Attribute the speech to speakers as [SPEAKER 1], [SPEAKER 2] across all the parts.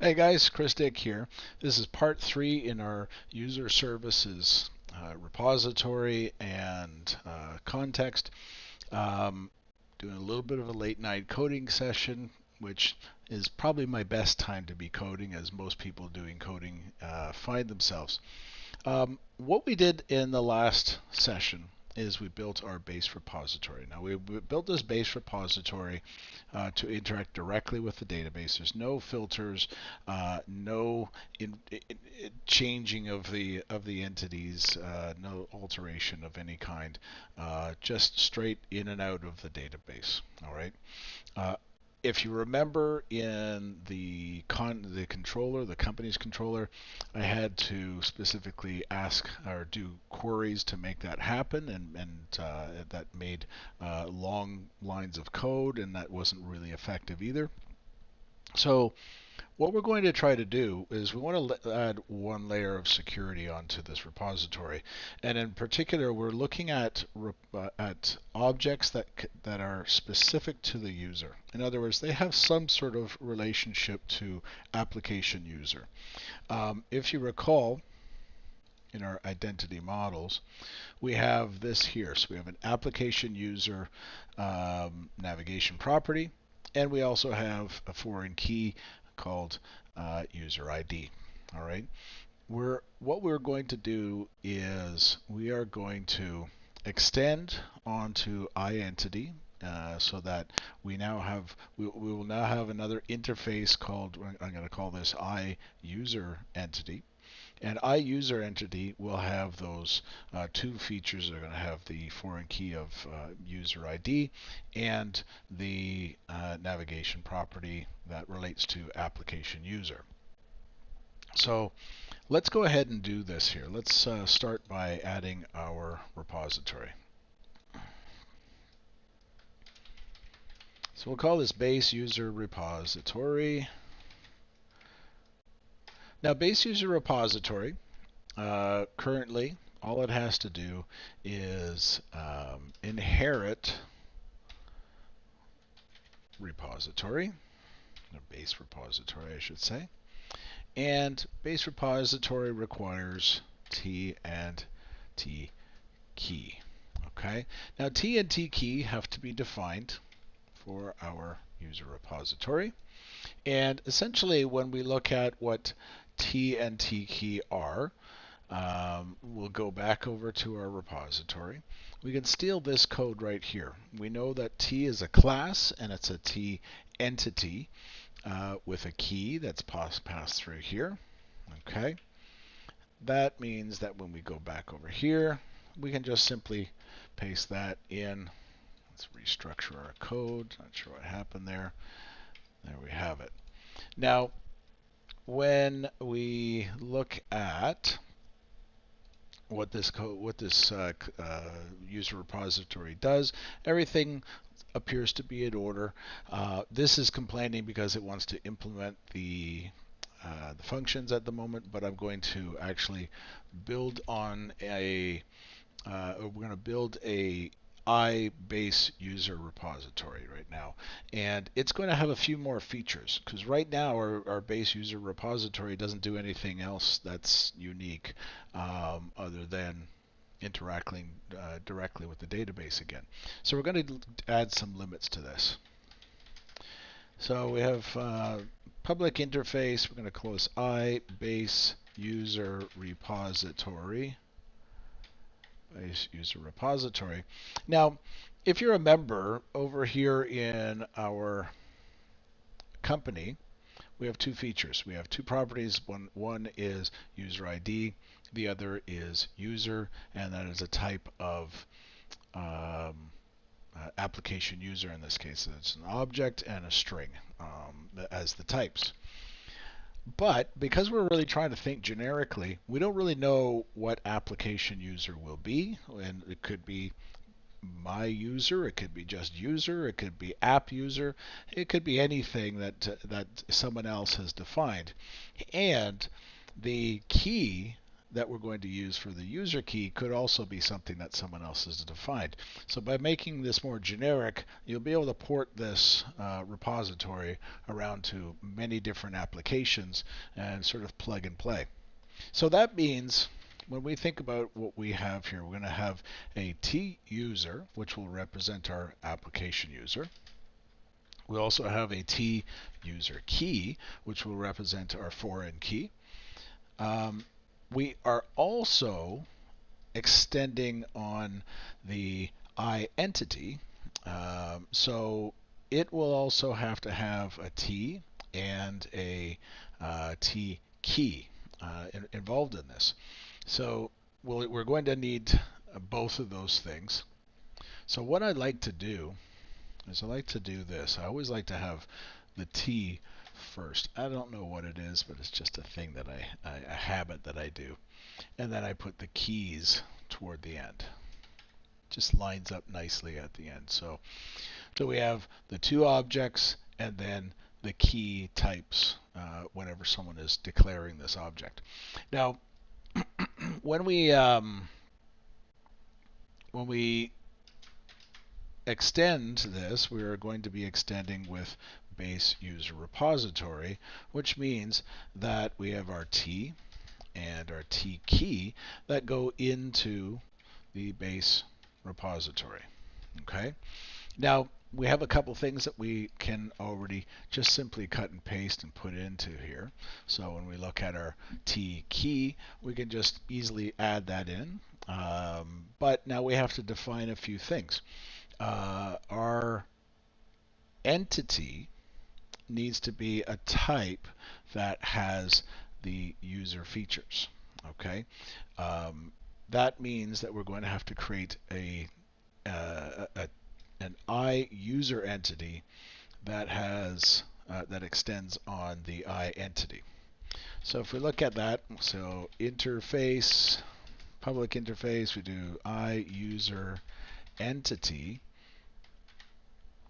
[SPEAKER 1] Hey guys, Chris Dick here. This is part 3 in our user services repository and context. Doing a little bit of a late night coding session, which is probably my best time to be coding, as most people doing coding find themselves. What we did in the last session is we built our base repository. Now we built this base repository to interact directly with the database. There's no filters, no changing of the entities, no alteration of any kind, just straight in and out of the database. All right. Uh, if you remember in the controller, the company's controller, I had to specifically ask or do queries to make that happen, and that made long lines of code, and that wasn't really effective either. So what we're going to try to do is we want to add one layer of security onto this repository, and in particular, we're looking at objects that are specific to the user. In other words, they have some sort of relationship to application user. If you recall, in our identity models, we have this here. So we have an application user navigation property, and we also have a foreign key called user ID. All right. What we're going to do is we are going to extend onto iEntity so that we will now have another interface called, I'm going to call this iUserEntity. And iUserEntity will have those two features. They're going to have the foreign key of user ID and the navigation property that relates to application user. So let's go ahead and do this here. Let's start by adding our repository. So we'll call this base user repository. Now, base user repository, currently, all it has to do is inherit repository, or base repository, I should say. And base repository requires T and T key. Okay. Now, T and T key have to be defined for our user repository. And essentially, when we look at what T and T key are, we'll go back over to our repository. We can steal this code right here. We know that T is a class and it's a T entity with a key that's passed through here. Okay. That means that when we go back over here, we can just simply paste that in. Let's restructure our code. Not sure what happened there. There we have it. Now, when we look at what this user repository does, everything appears to be in order. This is complaining because it wants to implement the functions at the moment, but I'm going to actually build on we're going to build a base user repository right now, and it's going to have a few more features, because right now our base user repository doesn't do anything else that's unique other than interacting directly with the database again. So we're going to add some limits to this. So we have public interface. We're going to close base user repository. Base user repository. Now, if you remember, over here in our company, we have two features. We have two properties. One is user ID. The other is user, and that is a type of application user in this case. It's an object and a string as the types. But because we're really trying to think generically, we don't really know what application user will be. And it could be my user, it could be just user, it could be app user, it could be anything that someone else has defined. And the key that we're going to use for the user key could also be something that someone else has defined. So by making this more generic, you'll be able to port this repository around to many different applications and sort of plug and play. So that means when we think about what we have here, we're going to have a T user, which will represent our application user. We also have a T user key, which will represent our foreign key. We are also extending on the I entity. So it will also have to have a T and a T key involved in this. So we're going to need both of those things. So what I'd like to do is I like to do this. I always like to have the T first. I don't know what it is, but it's just a thing that a habit that I do. And then I put the keys toward the end. Just lines up nicely at the end. So we have the two objects and then the key types whenever someone is declaring this object. Now, when we extend this, we are going to be extending with base user repository, which means that we have our T and our T key that go into the base repository. Okay. Now we have a couple things that we can already just simply cut and paste and put into here. So when we look at our T key, we can just easily add that in. But now we have to define a few things. Our entity needs to be a type that has the user features. Okay, that means that we're going to have to create an I user entity that has that extends on the I entity. So if we look at that, so interface, public interface, we do I user entity,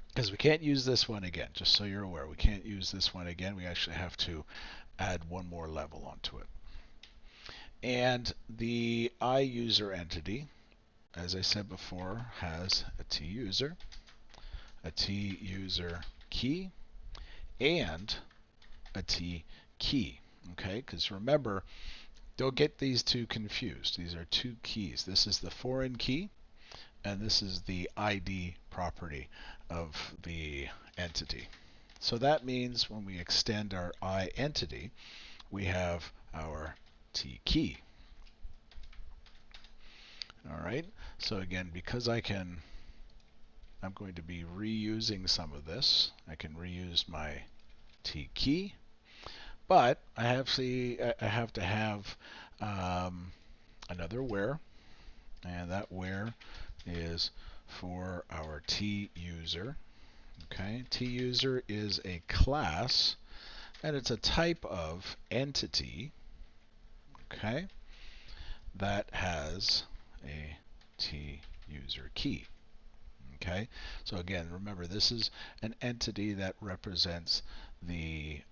[SPEAKER 1] because we can't use this one again, just so you're aware. We can't use this one again. We actually have to add one more level onto it. And the I user entity, as I said before, has a T user key, and a T key. Okay, because remember, don't get these two confused. These are two keys. This is the foreign key, and this is the ID property of the entity. So that means when we extend our I entity, we have our T key. All right. So again, because I'm going to be reusing some of this. I can reuse my T key, but I have to have another where, and that where is for our T user. Okay, T user is a class, and it's a type of entity. Okay, that has a T user key. Okay, so again, remember, this is an entity that represents the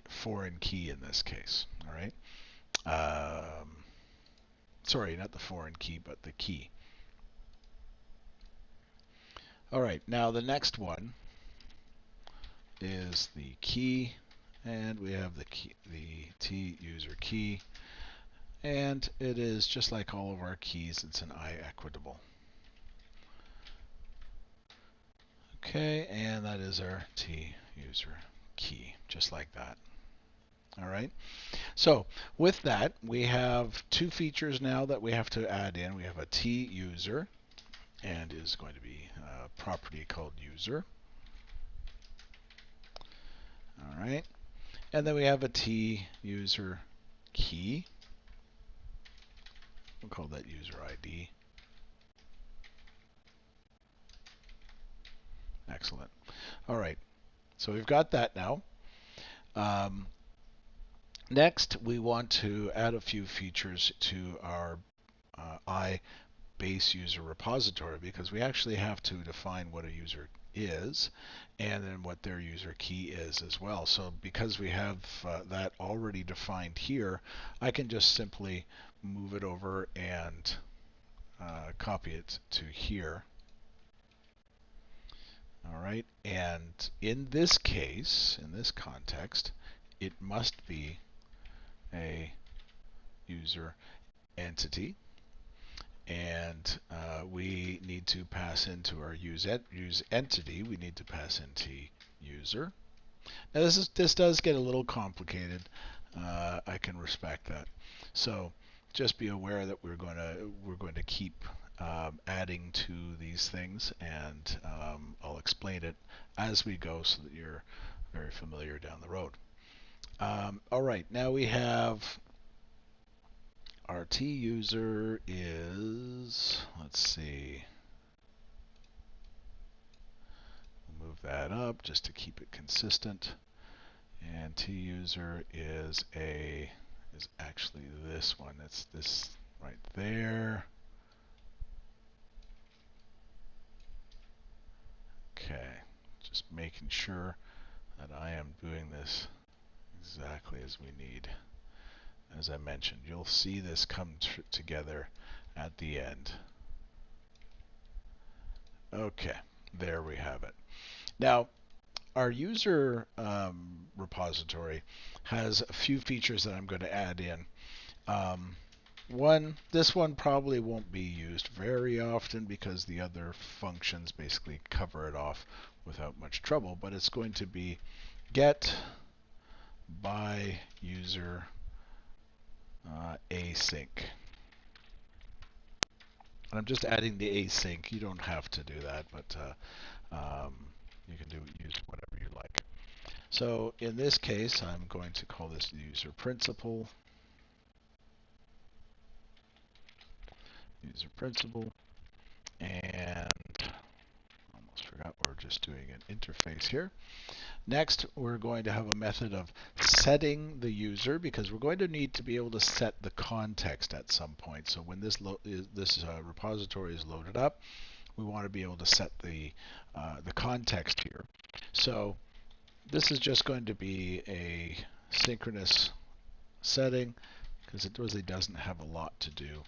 [SPEAKER 1] foreign key in this case. All right. Sorry, not the foreign key, but the key. All right. Now the next one is the key, and we have the key, the T user key. And it is just like all of our keys, it's an I equitable. Okay, and that is our T user key, just like that. All right, so with that, we have two features now that we have to add in. We have a T user, and is going to be a property called user. All right, and then we have a T user key. We'll call that user ID. Excellent. All right, so we've got that now. Next, we want to add a few features to our I base user repository, because we actually have to define what a user is, and then what their user key is as well. So because we have that already defined here, I can just simply move it over and copy it to here. All right, and in this case, in this context, it must be a user entity, and we need to pass into our use entity, we need to pass into user. Now this does get a little complicated. I can respect that. So just be aware that we're going to keep adding to these things, and I'll explain it as we go so that you're very familiar down the road. All right, now we have our T user is, let's see, we'll move that up just to keep it consistent. And T user is actually this one. It's this right there. Okay, just making sure that I am doing this exactly as we need. As I mentioned, you'll see this come together at the end. Okay, there we have it. Now, our user repository has a few features that I'm going to add in. This one probably won't be used very often because the other functions basically cover it off without much trouble, but it's going to be get by user async. And I'm just adding the async. You don't have to do that, but you can use whatever you like. So in this case, I'm going to call this the user principal. User principal, and almost forgot we're just doing an interface here. Next, we're going to have a method of setting the user, because we're going to need to be able to set the context at some point. So when this repository is loaded up, we want to be able to set the context here. So this is just going to be a synchronous setting because it really doesn't have a lot to do.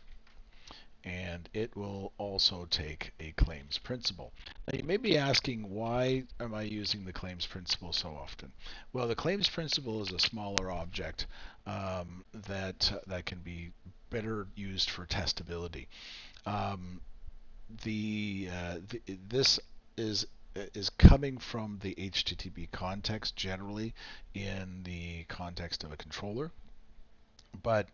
[SPEAKER 1] And it will also take a claims principal. Now you may be asking, why am I using the claims principal so often? Well, the claims principal is a smaller object that can be better used for testability. This is coming from the HTTP context generally in the context of a controller. But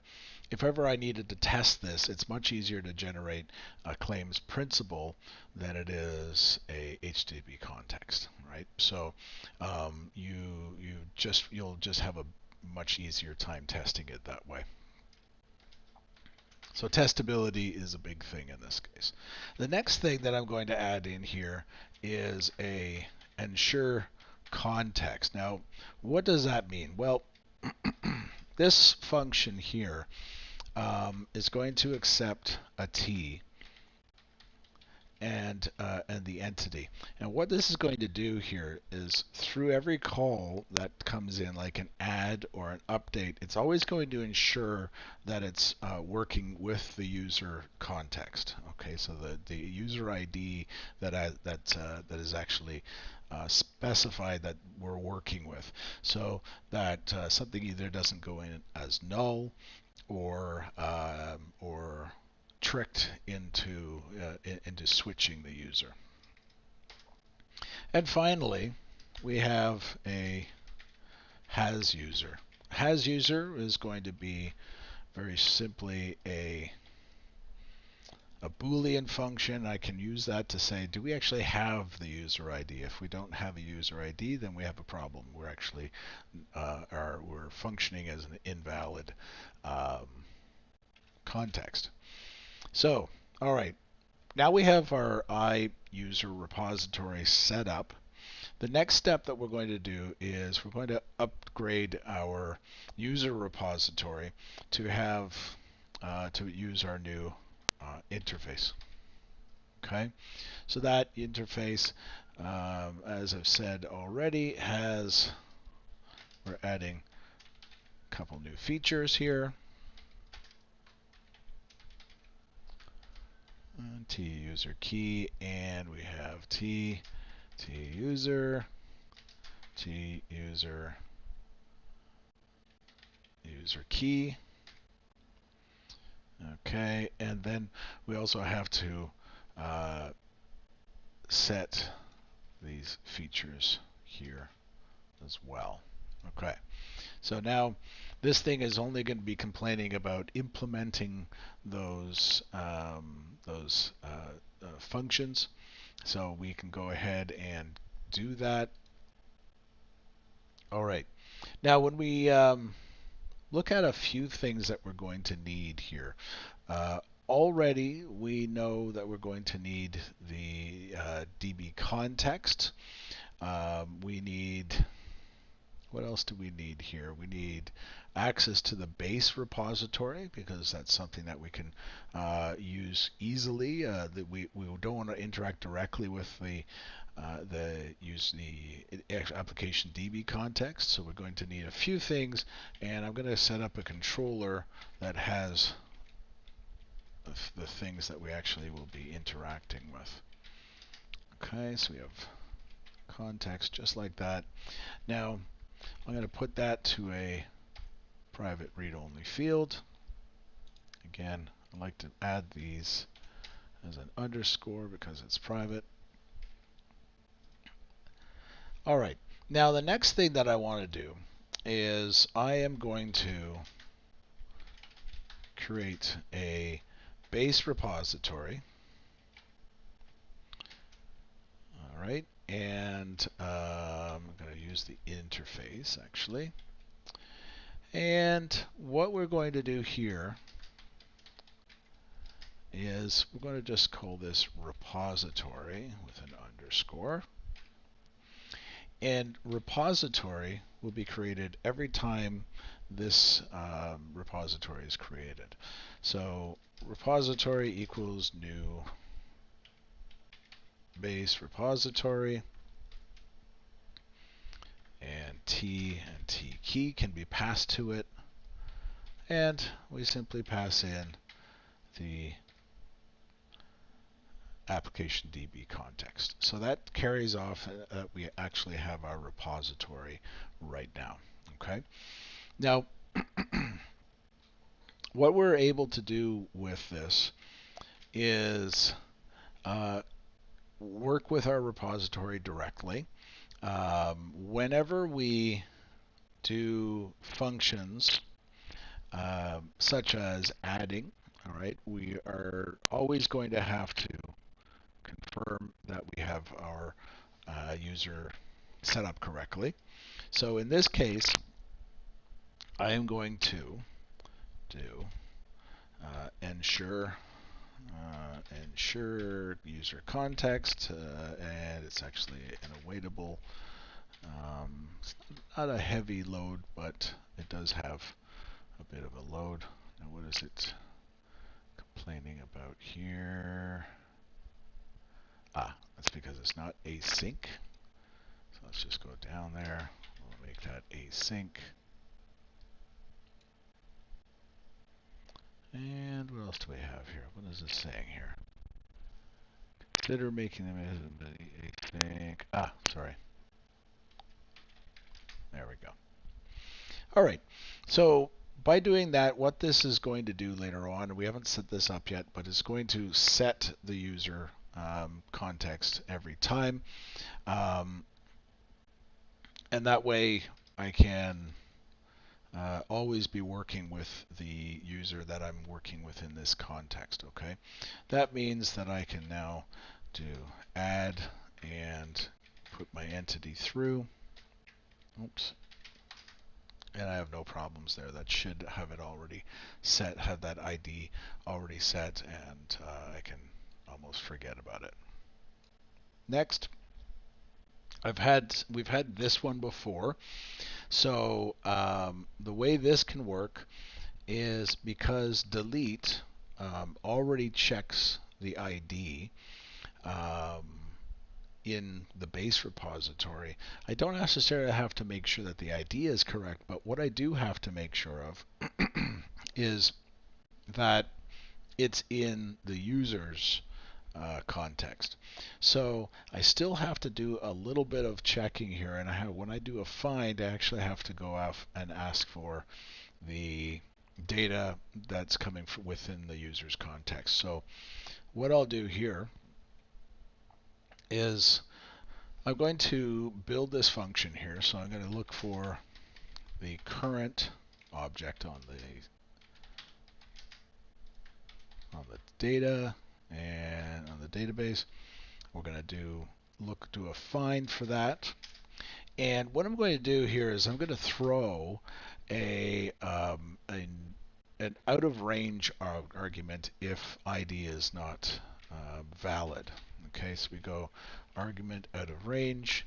[SPEAKER 1] if ever I needed to test this, it's much easier to generate a claims principal than it is a HTTP context, right? So you'll just have a much easier time testing it that way. So testability is a big thing in this case. The next thing that I'm going to add in here is a ensure context. Now, what does that mean? Well, this function here is going to accept a T and the entity. And what this is going to do here is, through every call that comes in, like an add or an update, it's always going to ensure that it's working with the user context. Okay, so the user ID that is actually specified that we're working with, so that something either doesn't go in as null or tricked into switching the user. And finally, we have a has user. Has user is going to be very simply a Boolean function. I can use that to say, do we actually have the user ID? If we don't have a user ID, then we have a problem. We're actually we're functioning as an invalid context. So, all right, now we have our user repository set up. The next step that we're going to do is we're going to upgrade our user repository to have to use our new interface. Okay, so that interface, as I've said already, we're adding a couple new features here. T user key, and we have T user key. Okay, and then we also have to set these features here as well. Okay, so now this thing is only going to be complaining about implementing those functions. So we can go ahead and do that. All right. Now when we look at a few things that we're going to need here. Already we know that we're going to need the DB context. We need, what else do we need here? We need access to the base repository, because that's something that we can use easily. That we don't want to interact directly with the application DB context. So we're going to need a few things, and I'm going to set up a controller that has the things that we actually will be interacting with. Okay, so we have context just like that. Now I'm going to put that to a private read-only field. Again, I like to add these as an underscore because it's private. All right, now the next thing that I want to do is I am going to create a base repository. All right, and I'm going to use the interface actually. And what we're going to do here is we're going to just call this repository with an underscore. And repository will be created every time this repository is created. So repository equals new base repository, and T key can be passed to it, and we simply pass in the application DB context. So that carries off that we actually have our repository right now. Okay. Now, what we're able to do with this is work with our repository directly. Whenever we do functions such as adding, all right, we are always going to have to confirm that we have our user set up correctly. So in this case, I am going to do ensure user context, and it's actually an awaitable. It's not a heavy load, but it does have a bit of a load. Now what is it complaining about here? That's because it's not async. So let's just go down there. We'll make that async. And what else do we have here? What is this saying here? Consider making them async. Sorry. There we go. All right. So by doing that, what this is going to do later on, we haven't set this up yet, but it's going to set the user context every time. And that way I can always be working with the user that I'm working with in this context. Okay. That means that I can now do add and put my entity through. Oops. And I have no problems there. That should have it already set, have that ID already set, and I can almost forget about it. Next, we've had this one before. So the way this can work is because delete already checks the ID. in the base repository, I don't necessarily have to make sure that the ID is correct, but what I do have to make sure of is that it's in the user's context. So I still have to do a little bit of checking here, and when I do a find, I actually have to go out and ask for the data that's coming from within the user's context. So what I'll do here is I'm going to build this function here. So I'm going to look for the current object on the data and on the database. We're going to do a find for that. And what I'm going to do here is I'm going to throw an out of range argument if ID is not valid. Okay, so we go argument out of range.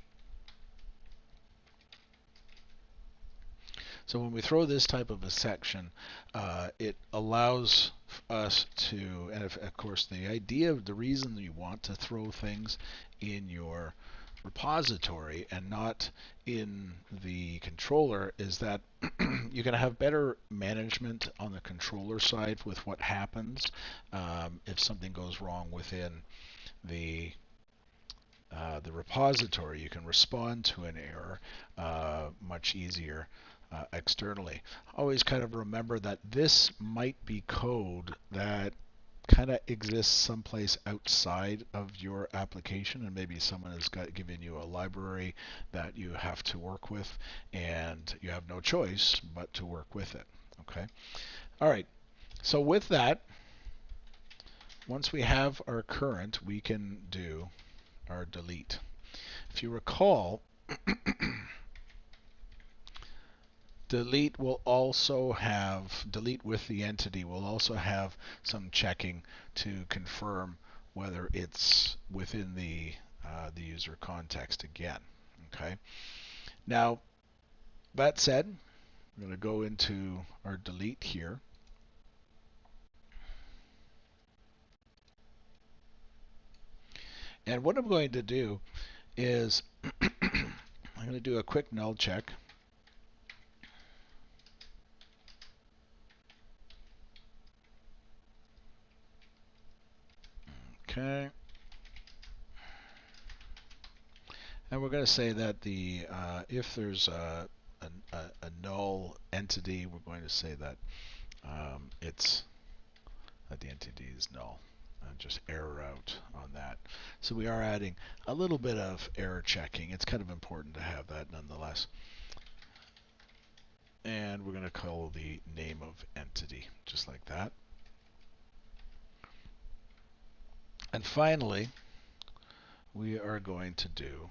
[SPEAKER 1] So when we throw this type of a section, it allows us to, and of course the reason you want to throw things in your repository and not in the controller is that you're going to have better management on the controller side with what happens if something goes wrong within the repository. You can respond to an error much easier externally. Always kind of remember that this might be code that kind of exists someplace outside of your application, and maybe someone has given you a library that you have to work with, and you have no choice but to work with it. Okay. All right. So with that, once we have our current, we can do our delete. If you recall, delete with the entity will also have some checking to confirm whether it's within the user context again. Okay. Now, that said, I'm going to go into our delete here. And what I'm going to do is I'm going to do a quick null check. Okay. And we're going to say that if there's a null entity, we're going to say that that the entity is null. Just error out on that. So we are adding a little bit of error checking. It's kind of important to have that nonetheless. And we're going to call the name of entity, just like that. And finally, we are going to do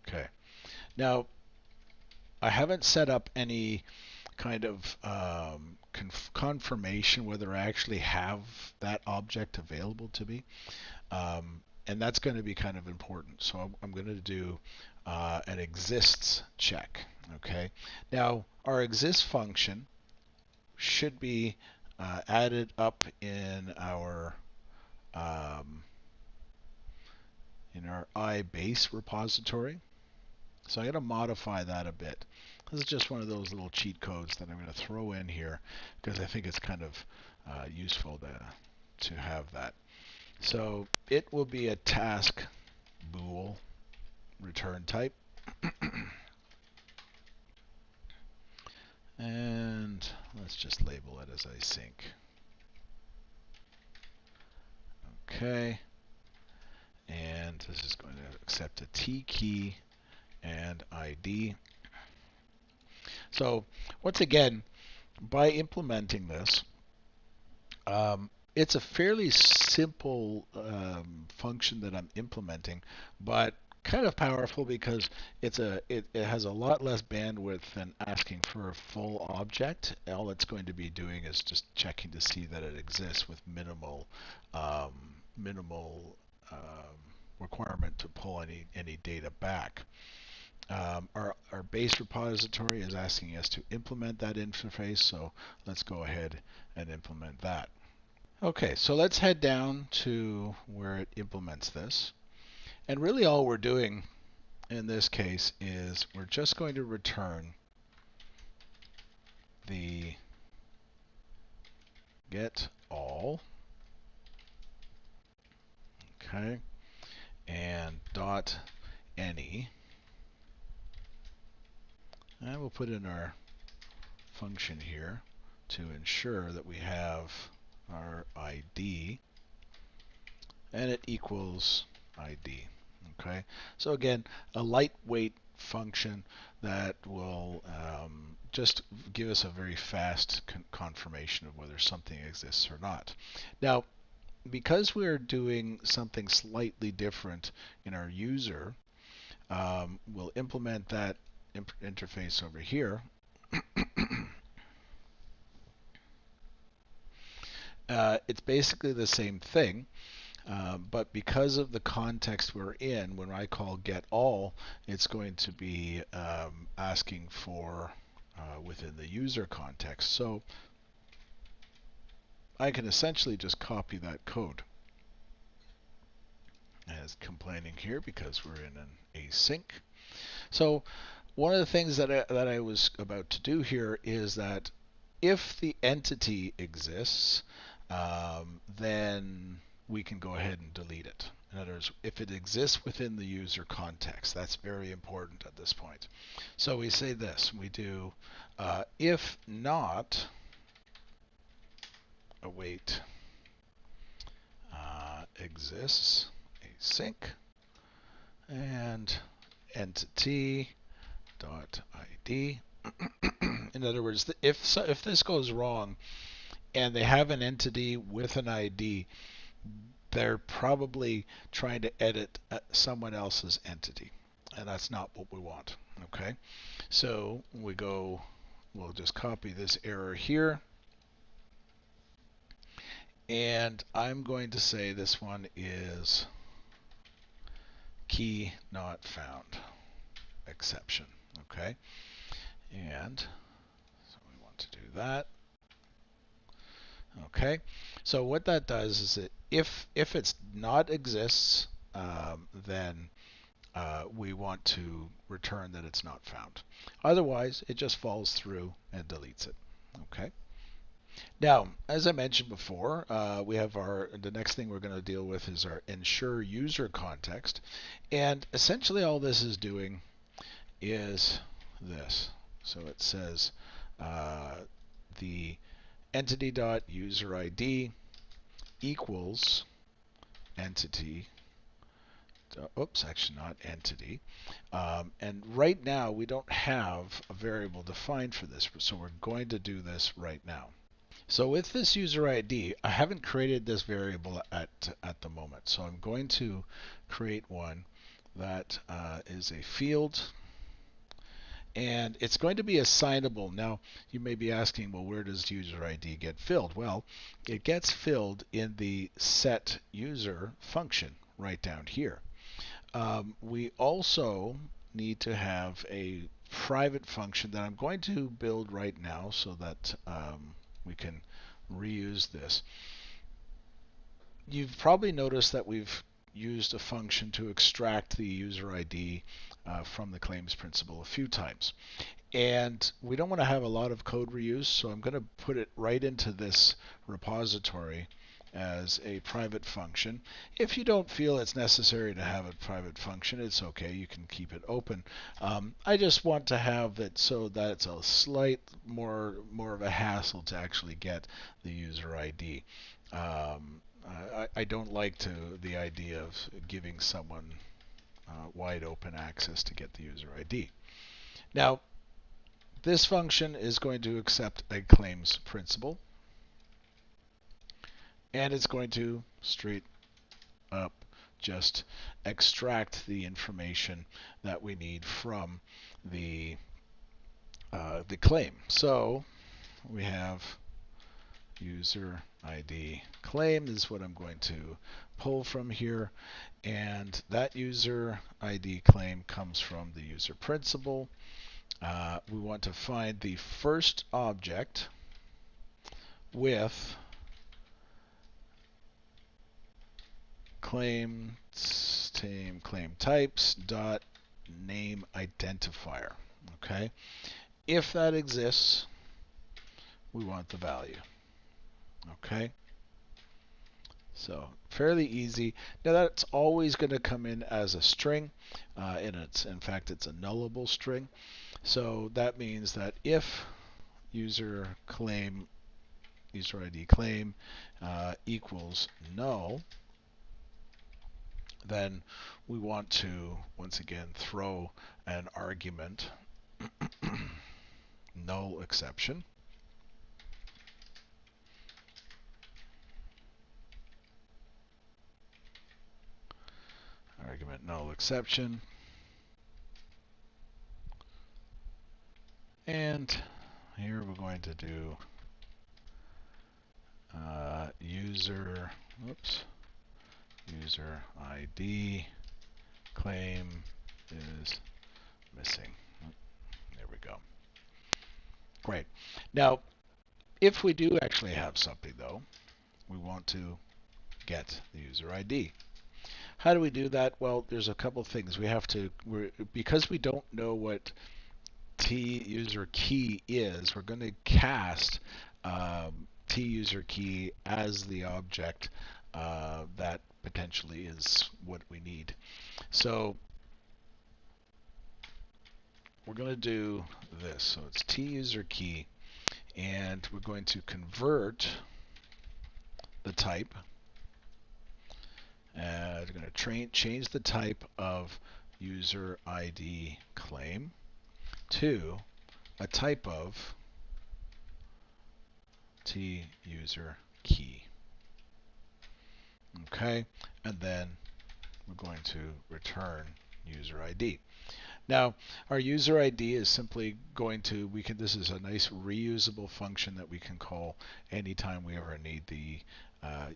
[SPEAKER 1] okay. Now, I haven't set up any kind of confirmation whether I actually have that object available to me. And that's going to be kind of important. So I'm going to do an exists check. Okay. Now, our exist function should be added up in our iBase repository. So I'm going to modify that a bit. This is just one of those little cheat codes that I'm going to throw in here because I think it's kind of useful to have that. So it will be a task bool return type. And let's just label it as async. Okay. And this is going to accept a T key and ID. So once again, by implementing this, it's a fairly simple function that I'm implementing, but kind of powerful because it has a lot less bandwidth than asking for a full object. All it's going to be doing is just checking to see that it exists with minimal requirement to pull any data back. Our base repository is asking us to implement that interface, so let's go ahead and implement that. Okay, so let's head down to where it implements this. And really all we're doing in this case is we're just going to return the get all, okay, and dot any, and we'll put in our function here to ensure that we have our ID, and it equals ID. Okay, so again, a lightweight function that will just give us a very fast confirmation of whether something exists or not. Now, because we're doing something slightly different in our user, we'll implement that interface over here. It's basically the same thing, but because of the context we're in, when I call get all, it's going to be asking for within the user context. So I can essentially just copy that code as complaining here because we're in an async. So one of the things that I was about to do here is that if the entity exists, then we can go ahead and delete it. In other words, if it exists within the user context, that's very important at this point. So we say this, we do if not await exists async and entity dot ID. In other words, if this goes wrong and they have an entity with an ID, they're probably trying to edit someone else's entity, and that's not what we want. Okay, so we'll just copy this error here, and I'm going to say this one is key not found exception. Okay, and so we want to do that. Okay, so what that does is that if it's not exists, then we want to return that it's not found. Otherwise, it just falls through and deletes it. Okay. Now, as I mentioned before, we have the next thing we're going to deal with is our ensure user context, and essentially all this is doing is this. So it says the entity.userid equals entity. Oops, actually not entity. And right now we don't have a variable defined for this, so we're going to do this right now. So with this user ID, I haven't created this variable at the moment. So I'm going to create one that is a field, and it's going to be assignable. Now, you may be asking, well, where does user ID get filled? Well, it gets filled in the set user function right down here. We also need to have a private function that I'm going to build right now so that we can reuse this. You've probably noticed that we've used a function to extract the user ID from the claims principal a few times. And we don't want to have a lot of code reuse, so I'm going to put it right into this repository as a private function. If you don't feel it's necessary to have a private function, it's okay. You can keep it open. I just want to have it so that it's a slight more of a hassle to actually get the user ID. I don't like the idea of giving someone wide open access to get the user ID. Now, this function is going to accept a claims principal, and it's going to straight up just extract the information that we need from the claim. So we have user ID claim is what I'm going to pull from here, and that user ID claim comes from the user principal. We want to find the first object with claim types dot name identifier. Okay, if that exists, we want the value. Okay, so fairly easy. Now that's always going to come in as a string, and in fact it's a nullable string. So that means that if user ID claim equals null, then we want to once again throw an argument null exception. Argument null exception. And here we're going to do user ID claim is missing. There we go. Great. Now, if we do actually have something though, we want to get the user ID. How do we do that? Well, there's a couple things. We have to, because we don't know what user key is, we're going to cast user key as the object that potentially is what we need. So we're going to do this. So it's user key, and we're going to convert the type. We're going to change the type of user ID claim to a type of user key. Okay, and then we're going to return user ID. Now, our user ID is simply going to, this is a nice reusable function that we can call anytime we ever need the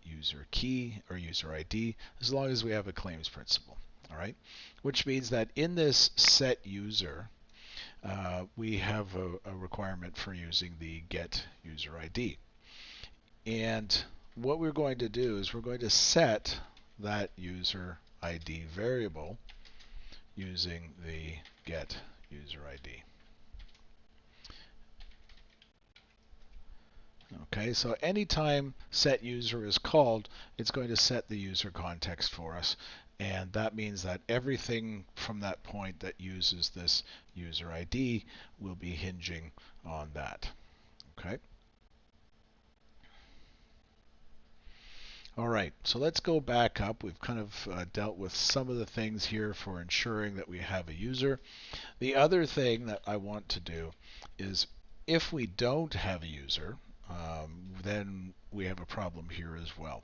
[SPEAKER 1] user key or user ID, as long as we have a claims principal. All right, which means that in this set user, we have a requirement for using the get user ID. And what we're going to do is we're going to set that user ID variable using the get user ID. Okay, so anytime set user is called, it's going to set the user context for us. And that means that everything from that point that uses this user ID will be hinging on that. Okay. All right, so let's go back up. We've kind of dealt with some of the things here for ensuring that we have a user. The other thing that I want to do is if we don't have a user, then we have a problem here as well.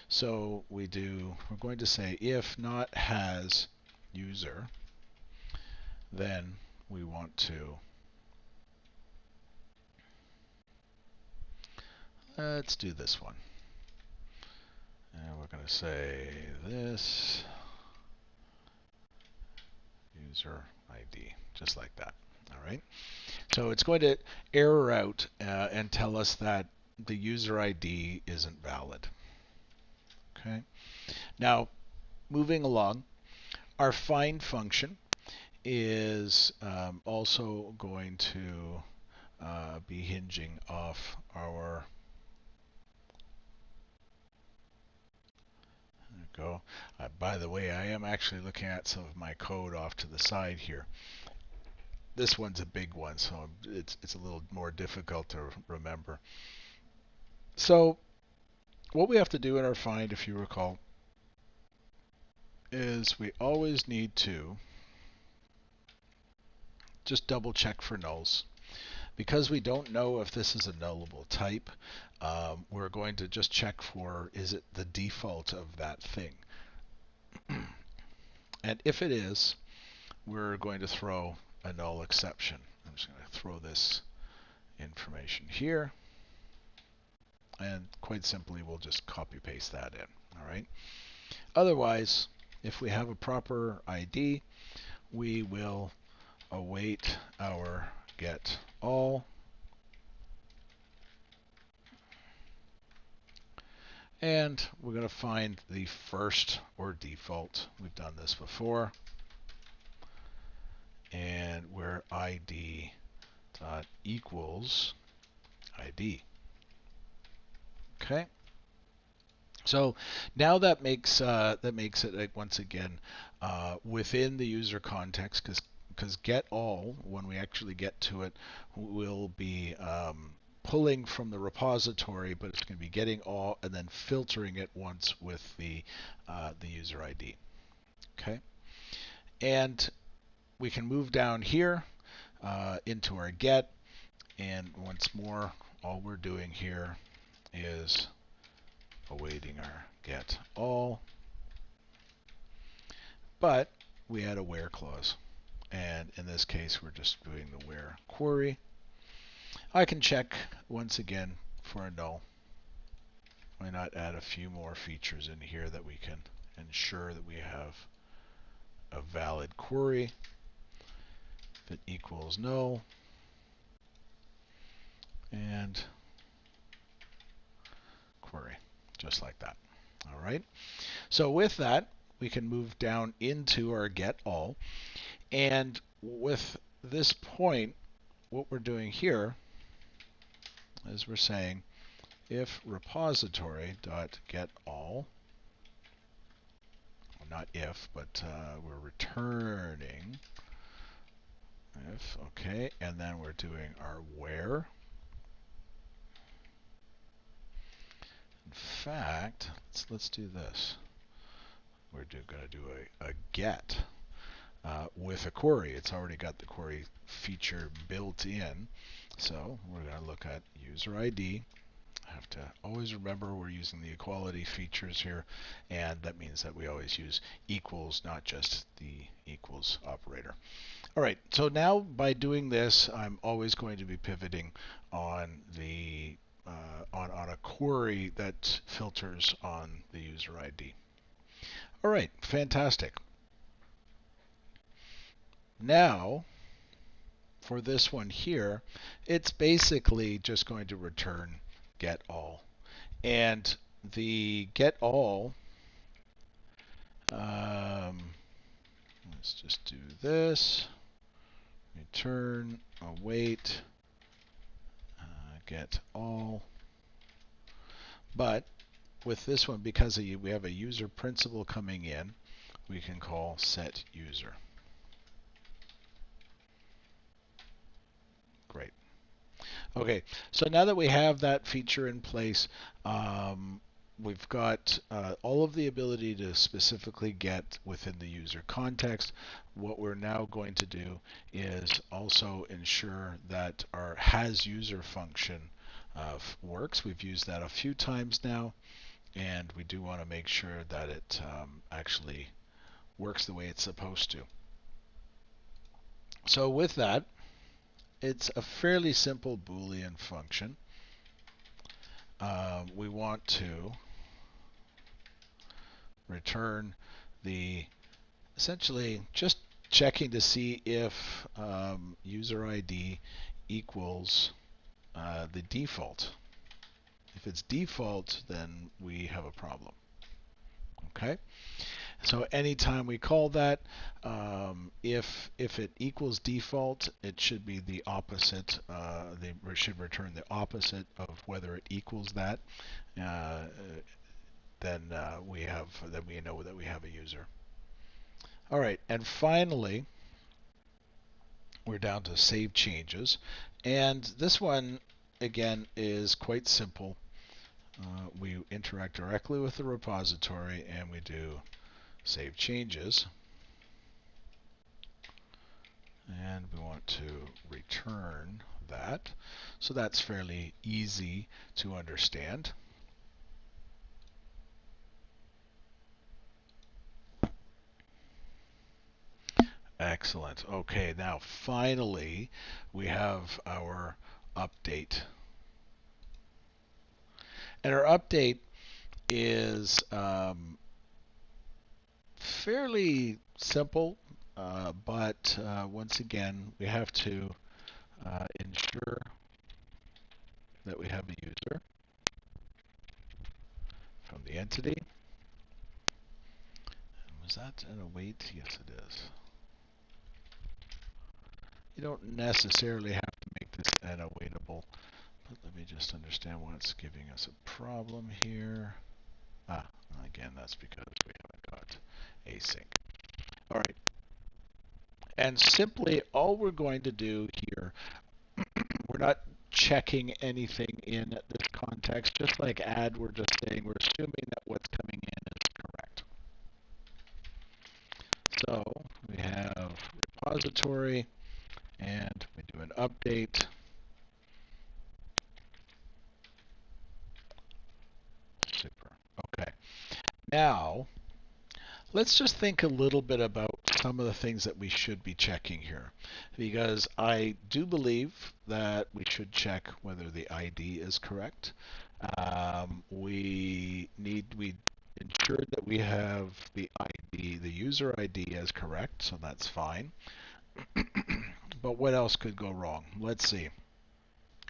[SPEAKER 1] So we're going to say if not has user, then we want to, let's do this one. And we're going to say this user ID, just like that. All right. So it's going to error out and tell us that the user ID isn't valid. Okay. Now, moving along, our find function is also going to be hinging off our. Go. By the way, I am actually looking at some of my code off to the side here. This one's a big one, so it's a little more difficult to remember. So what we have to do in our find, if you recall, is we always need to just double check for nulls. Because we don't know if this is a nullable type, we're going to just check for, is it the default of that thing? And if it is, we're going to throw a null exception. I'm just going to throw this information here. And quite simply, we'll just copy paste that in. All right. Otherwise, if we have a proper ID, we will await our get all. And we're going to find the first or default. We've done this before. And where ID dot equals ID. Okay. So now that makes it like, once again within the user context, because get all, when we actually get to it, will be pulling from the repository, but it's going to be getting all and then filtering it once with the user ID. Okay, and we can move down here into our get, and once more, all we're doing here is awaiting our get all, but we add a where clause, and in this case we're just doing the where query. I can check once again for a null. Why not add a few more features in here that we can ensure that we have a valid query. If it equals null, and query, just like that. All right. So with that, we can move down into our get all. And with this point, what we're doing here is we're saying if repository dot get all, well, not if, but we're returning if, okay, and then we're doing our where. In fact, let's do this. We're going to do a get with a query. It's already got the query feature built in. So we're going to look at user ID. I have to always remember we're using the equality features here, and that means that we always use equals, not just the equals operator. All right, so now by doing this, I'm always going to be pivoting on the on a query that filters on the user ID. All right, fantastic. Now, for this one here, it's basically just going to return get all. And the get all, let's just do this, return, await, get all. But with this one, because we have a user principal coming in, we can call set user. Great. Okay, so now that we have that feature in place, we've got all of the ability to specifically get within the user context. What we're now going to do is also ensure that our has user function works. We've used that a few times now, and we do want to make sure that it actually works the way it's supposed to. So with that, it's a fairly simple Boolean function. We want to return the, essentially just checking to see if user ID equals the default. If it's default, then we have a problem. Okay. So anytime we call that, if it equals default, it should be the opposite. They should return the opposite of whether it equals that. Then we know that we have a user. All right, and finally, we're down to save changes, and this one again is quite simple. We interact directly with the repository, and we do save changes, and we want to return that. So that's fairly easy to understand. Excellent. Okay, now finally we have our update. And our update is fairly simple, but once again, we have to ensure that we have a user from the entity. Was that an await? Yes, it is. You don't necessarily have to make this an awaitable, but let me just understand why it's giving us a problem here. Again, that's because we haven't got async. All right. And simply all we're going to do here, we're not checking anything in this context. Just like add, we're just saying we're assuming that what's coming in is correct. So we have repository, and we do an update. Super. Okay. Now, let's just think a little bit about some of the things that we should be checking here, because I do believe that we should check whether the ID is correct. We ensure that we have the ID, the user ID, as correct, so that's fine. But what else could go wrong? Let's see.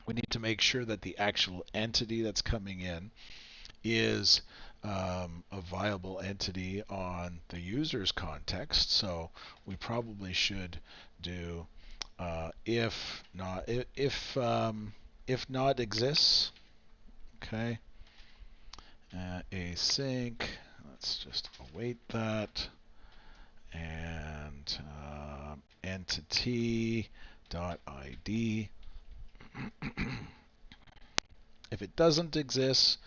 [SPEAKER 1] We need to make sure that the actual entity that's coming in is a viable entity on the user's context. So we probably should do if not exists. Okay. Async. Let's just await that. And entity.id. If it doesn't exist,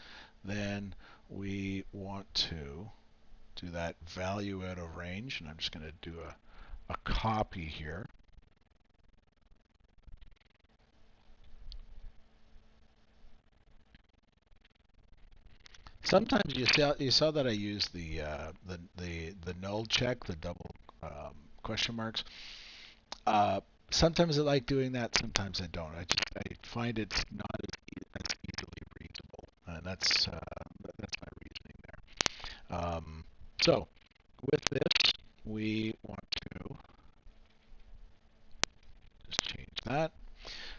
[SPEAKER 1] then we want to do that value out of range, and I'm just going to do a copy here. Sometimes you saw that I use the null check, the double question marks. Sometimes I like doing that, sometimes I don't. I find it's not as easily readable, and that's my reasoning there. So with this, we want to just change that.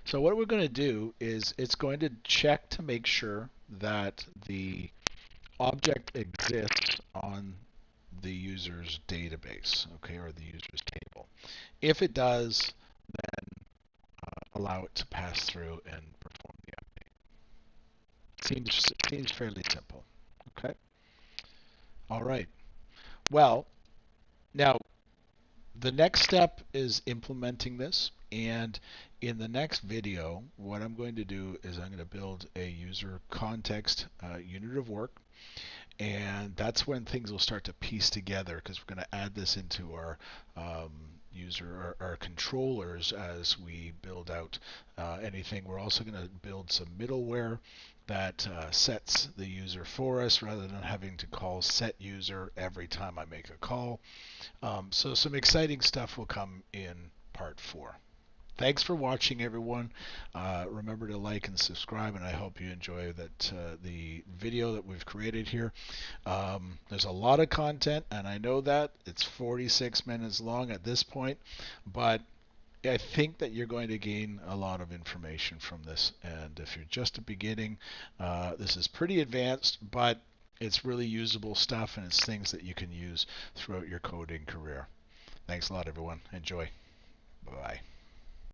[SPEAKER 1] So what we're going to do is it's going to check to make sure that the object exists on the user's database, okay, or the user's table. If it does, then allow it to pass through and perform the update. Seems fairly simple. Okay. All right. Well, now the next step is implementing this, and in the next video, what I'm going to do is I'm going to build a user context unit of work. And that's when things will start to piece together, because we're going to add this into our our controllers as we build out anything. We're also going to build some middleware that sets the user for us rather than having to call set user every time I make a call. So some exciting stuff will come in part 4. Thanks for watching, everyone. Remember to like and subscribe, and I hope you enjoy the video that we've created here. There's a lot of content, and I know that it's 46 minutes long at this point, but I think that you're going to gain a lot of information from this. And if you're just beginning, this is pretty advanced, but it's really usable stuff, and it's things that you can use throughout your coding career. Thanks a lot, everyone. Enjoy. Bye-bye.